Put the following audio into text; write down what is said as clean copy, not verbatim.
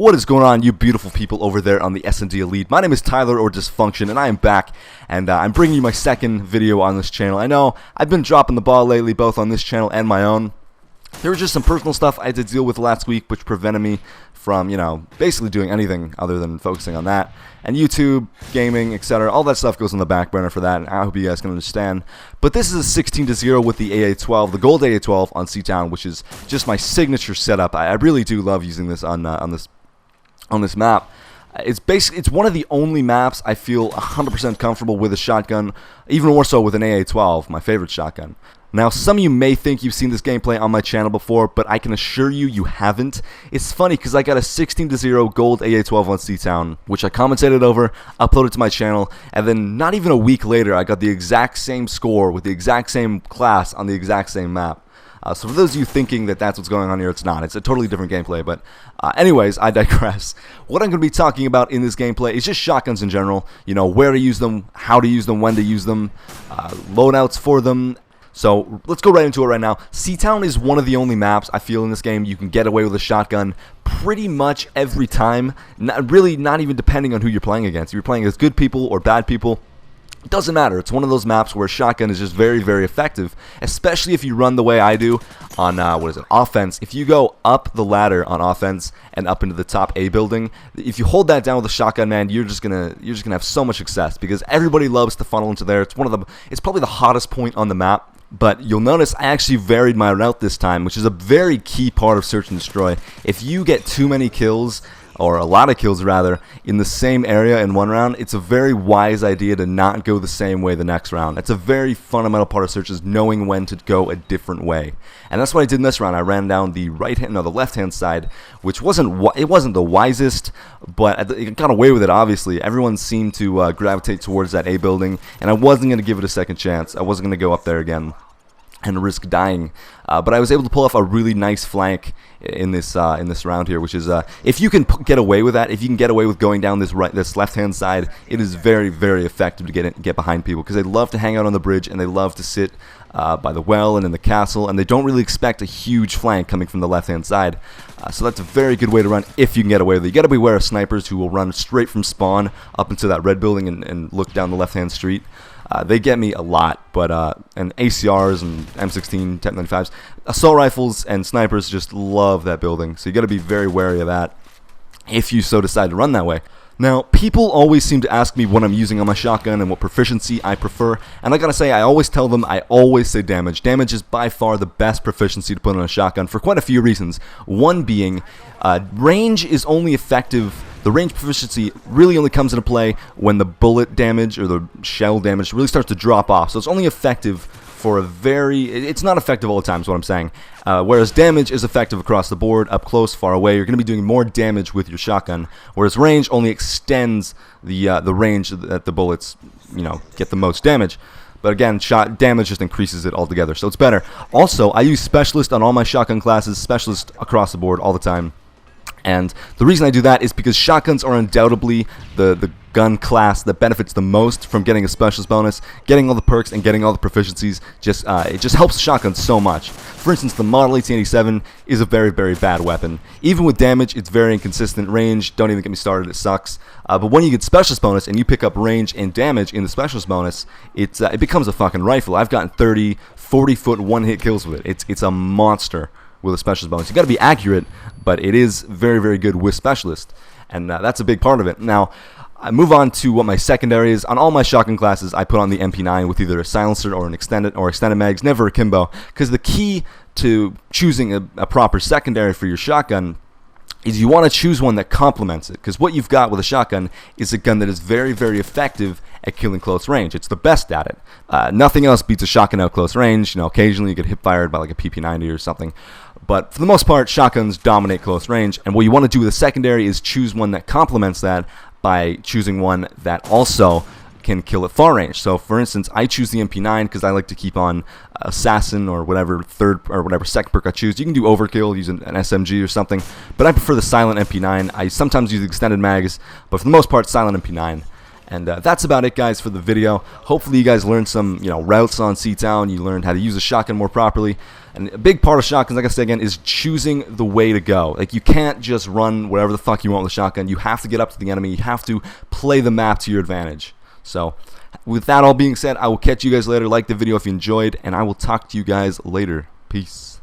What is going on, you beautiful people over there on the S&D Elite? My name is Tyler, or Dy5function, and I am back, and I'm bringing you my second video on this channel. I know I've been dropping the ball lately, both on this channel and my own. There was just some personal stuff I had to deal with last week, which prevented me from, basically doing anything other than focusing on that. And YouTube, gaming, etc., all that stuff goes on the back burner for that, and I hope you guys can understand. But this is a 16-0 with the AA12, the gold AA12 on C-Town, which is just my signature setup. I really do love using this on this map. It's one of the only maps I feel 100% comfortable with a shotgun, even more so with an AA12, my favorite shotgun. Now, some of you may think you've seen this gameplay on my channel before, but I can assure you, you haven't. It's funny because I got a 16-0 gold AA12 on C-Town, which I commentated over, uploaded to my channel, and then not even a week later, I got the exact same score with the exact same class on the exact same map. So for those of you thinking that that's what's going on here, it's not. It's a totally different gameplay, but anyways, I digress. What I'm going to be talking about in this gameplay is just shotguns in general. Where to use them, how to use them, when to use them, loadouts for them. So let's go right into it right now. C-Town is one of the only maps I feel in this game you can get away with a shotgun pretty much every time. Not even depending on who you're playing against. If you're playing against good people or bad people, it doesn't matter. It's one of those maps where a shotgun is just very, very effective, especially if you run the way I do on, offense. If you go up the ladder on offense and up into the top A building, if you hold that down with a shotgun, man, you're just gonna have so much success because everybody loves to funnel into there. It's probably the hottest point on the map. But you'll notice I actually varied my route this time, which is a very key part of Search and Destroy. If you get too many kills, or a lot of kills rather, in the same area in one round, it's a very wise idea to not go the same way the next round. That's a very fundamental part of Search, is knowing when to go a different way. And that's what I did in this round. I ran down the the left-hand side, which wasn't the wisest, but it got away with it, obviously. Everyone seemed to gravitate towards that A building, and I wasn't going to give it a second chance. I wasn't going to go up there again and risk dying, but I was able to pull off a really nice flank in this round here, which is if you can get away with that, if you can get away with going down this left-hand side, it is very, very effective to get behind people because they love to hang out on the bridge and they love to sit by the well and in the castle, and they don't really expect a huge flank coming from the left-hand side. So that's a very good way to run if you can get away with it. You got to beware of snipers who will run straight from spawn up into that red building and look down the left-hand street. They get me a lot, but and ACRs and M16, 1095s, assault rifles and snipers just love that building. So you got to be very wary of that if you so decide to run that way. Now, people always seem to ask me what I'm using on my shotgun and what proficiency I prefer, and I gotta say, I always tell them, I always say damage. Damage is by far the best proficiency to put on a shotgun for quite a few reasons. One being, range is only effective. The range proficiency really only comes into play when the bullet damage or the shell damage really starts to drop off. So it's only effective for it's not effective all the time is what I'm saying. Whereas damage is effective across the board, up close, far away. You're going to be doing more damage with your shotgun, whereas range only extends the range that the bullets, get the most damage. But again, shot damage just increases it altogether, so it's better. Also, I use Specialist on all my shotgun classes, Specialist across the board all the time. And the reason I do that is because shotguns are undoubtedly the gun class that benefits the most from getting a specialist bonus. Getting all the perks and getting all the proficiencies it just helps shotguns so much. For instance, the Model 1887 is a very, very bad weapon. Even with damage, it's very inconsistent. Range, don't even get me started, it sucks. But when you get specialist bonus and you pick up range and damage in the specialist bonus, it becomes a fucking rifle. I've gotten 30, 40-foot one-hit kills with it. It's a monster with a specialist bonus. You got to be accurate, but it is very, very good with specialist, and that's a big part of it. Now, I move on to what my secondary is. On all my shotgun classes, I put on the MP9 with either a silencer or an extended mags, never a kimbo, because the key to choosing a proper secondary for your shotgun is you want to choose one that complements it, because what you've got with a shotgun is a gun that is very, very effective at killing close range. It's the best at it. Nothing else beats a shotgun out close range. Occasionally you get hip fired by like a PP90 or something, but for the most part, shotguns dominate close range, and what you want to do with a secondary is choose one that complements that by choosing one that also can kill at far range. So for instance, I choose the MP9 because I like to keep on Assassin or whatever second perk I choose. You can do overkill using an SMG or something, but I prefer the silent MP9. I sometimes use extended mags, but for the most part, silent MP9. And that's about it, guys, for the video. Hopefully you guys learned some, routes on C-Town. You learned how to use a shotgun more properly. And a big part of shotguns, like I said again, is choosing the way to go. Like, you can't just run wherever the fuck you want with a shotgun. You have to get up to the enemy. You have to play the map to your advantage. So, with that all being said, I will catch you guys later. Like the video if you enjoyed, and I will talk to you guys later. Peace.